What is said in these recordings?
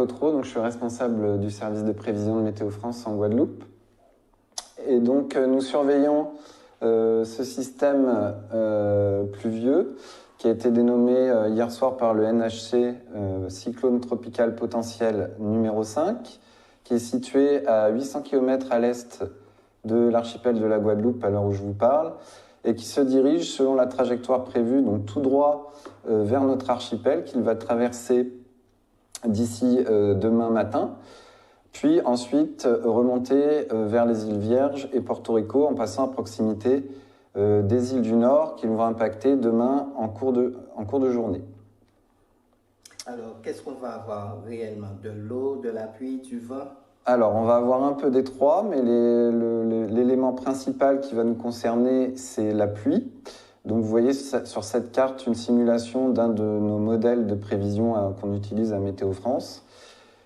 Cotreau, donc je suis responsable du service de prévision de Météo France en Guadeloupe. Et donc nous surveillons ce système pluvieux qui a été dénommé hier soir par le NHC cyclone tropical potentiel numéro 5, qui est situé à 800 km à l'est de l'archipel de la Guadeloupe à l'heure où je vous parle, et qui se dirige selon la trajectoire prévue, donc tout droit vers notre archipel, qu'il va traverser d'ici demain matin, puis ensuite remonter vers les îles Vierges et Porto Rico en passant à proximité des îles du Nord qui vont impacter demain en cours de journée. Alors, qu'est-ce qu'on va avoir réellement? De l'eau, de la pluie, du vent? Alors, on va avoir un peu des trois, mais l'élément principal qui va nous concerner, c'est la pluie. Donc, vous voyez sur cette carte une simulation d'un de nos modèles de prévision qu'on utilise à Météo France.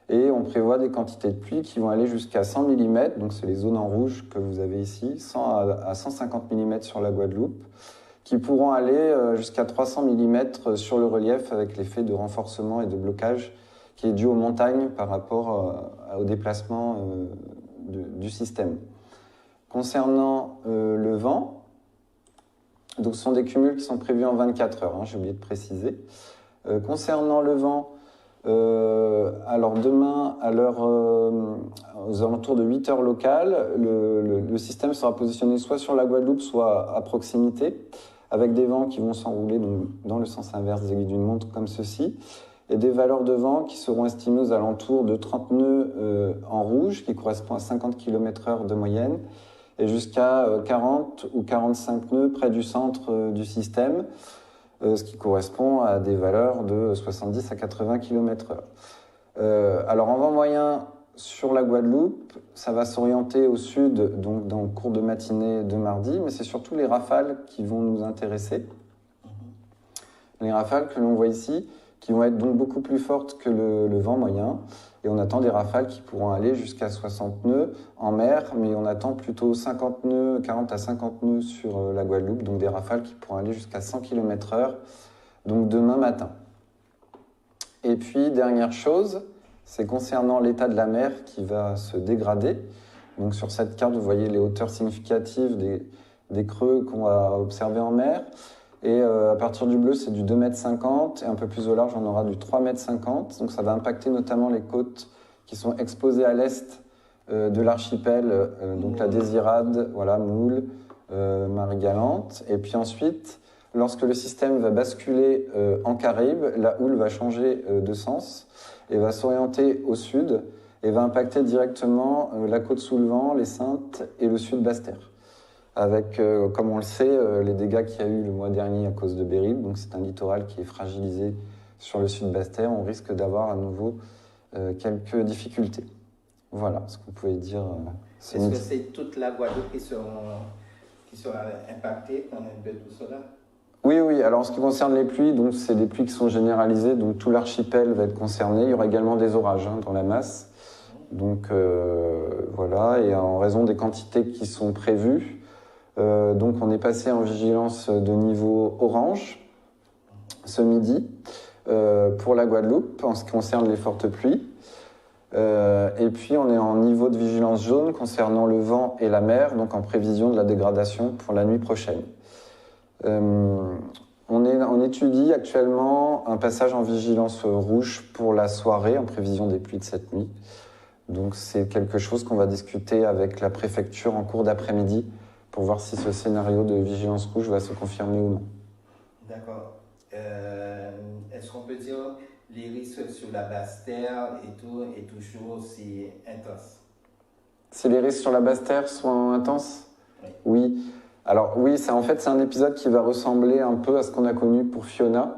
Et on prévoit des quantités de pluie qui vont aller jusqu'à 100 mm, donc c'est les zones en rouge que vous avez ici, 100 à 150 mm sur la Guadeloupe, qui pourront aller jusqu'à 300 mm sur le relief avec l'effet de renforcement et de blocage qui est dû aux montagnes par rapport au déplacement du système. Concernant le vent, donc ce sont des cumuls qui sont prévus en 24 heures, j'ai oublié de préciser. Concernant le vent, alors demain, aux alentours de 8 heures locales, le système sera positionné soit sur la Guadeloupe, soit à proximité, avec des vents qui vont s'enrouler dans le sens inverse des aiguilles d'une montre, comme ceci, et des valeurs de vent qui seront estimées aux alentours de 30 nœuds en rouge, qui correspond à 50 km/h de moyenne, et jusqu'à 40 ou 45 nœuds près du centre du système, ce qui correspond à des valeurs de 70 à 80 km/h. Alors en vent moyen sur la Guadeloupe, ça va s'orienter au sud, donc dans le cours de matinée de mardi, mais c'est surtout les rafales qui vont nous intéresser. Les rafales que l'on voit ici, qui vont être donc beaucoup plus fortes que le vent moyen, et on attend des rafales qui pourront aller jusqu'à 60 nœuds en mer, mais on attend plutôt 50 nœuds, 40 à 50 nœuds sur la Guadeloupe, donc des rafales qui pourront aller jusqu'à 100 km/h, donc demain matin. Et puis, dernière chose, c'est concernant l'état de la mer qui va se dégrader. Donc sur cette carte, vous voyez les hauteurs significatives des creux qu'on va observer en mer. Et à partir du bleu, c'est du 2,50 m, et un peu plus au large, on aura du 3,50 m. Donc ça va impacter notamment les côtes qui sont exposées à l'est de l'archipel, donc la Désirade, voilà, Moule, Marie-Galante. Et puis ensuite, lorsque le système va basculer en Caraïbes, la houle va changer de sens et va s'orienter au sud et va impacter directement la côte sous le vent, les Saintes et le sud Basse-Terre. Avec, comme on le sait, les dégâts qu'il y a eu le mois dernier à cause de Beryl. Donc c'est un littoral qui est fragilisé sur le sud Basse-Terre. On risque d'avoir à nouveau quelques difficultés. Voilà ce que vous pouvez dire. Est-ce que c'est toute la Guadeloupe qui sera impactée par un peu tout cela? Oui. Alors en ce qui concerne les pluies, donc c'est des pluies qui sont généralisées. Donc tout l'archipel va être concerné. Il y aura également des orages dans la masse. Donc voilà. Et en raison des quantités qui sont prévues, donc on est passé en vigilance de niveau orange ce midi pour la Guadeloupe en ce qui concerne les fortes pluies. Et puis on est en niveau de vigilance jaune concernant le vent et la mer, donc en prévision de la dégradation pour la nuit prochaine. On étudie actuellement un passage en vigilance rouge pour la soirée en prévision des pluies de cette nuit. Donc c'est quelque chose qu'on va discuter avec la préfecture en cours d'après-midi pour voir si ce scénario de vigilance rouge va se confirmer ou non. D'accord. Est-ce qu'on peut dire que les risques sur la Basse-Terre et tout est toujours aussi intense? Si les risques sur la Basse-Terre sont intenses? Oui. Alors oui, c'est un épisode qui va ressembler un peu à ce qu'on a connu pour Fiona.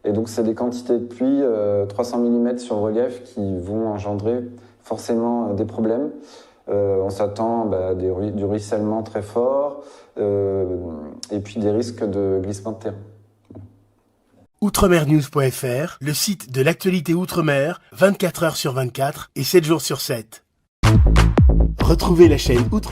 Et donc c'est des quantités de pluie, 300 mm sur le relief, qui vont engendrer forcément des problèmes. On s'attend du ruissellement très fort et puis des risques de glissement de terrain. Outremernews.fr, le site de l'actualité outre-mer, 24 heures sur 24 et 7 jours sur 7. Retrouvez la chaîne Outre-mer.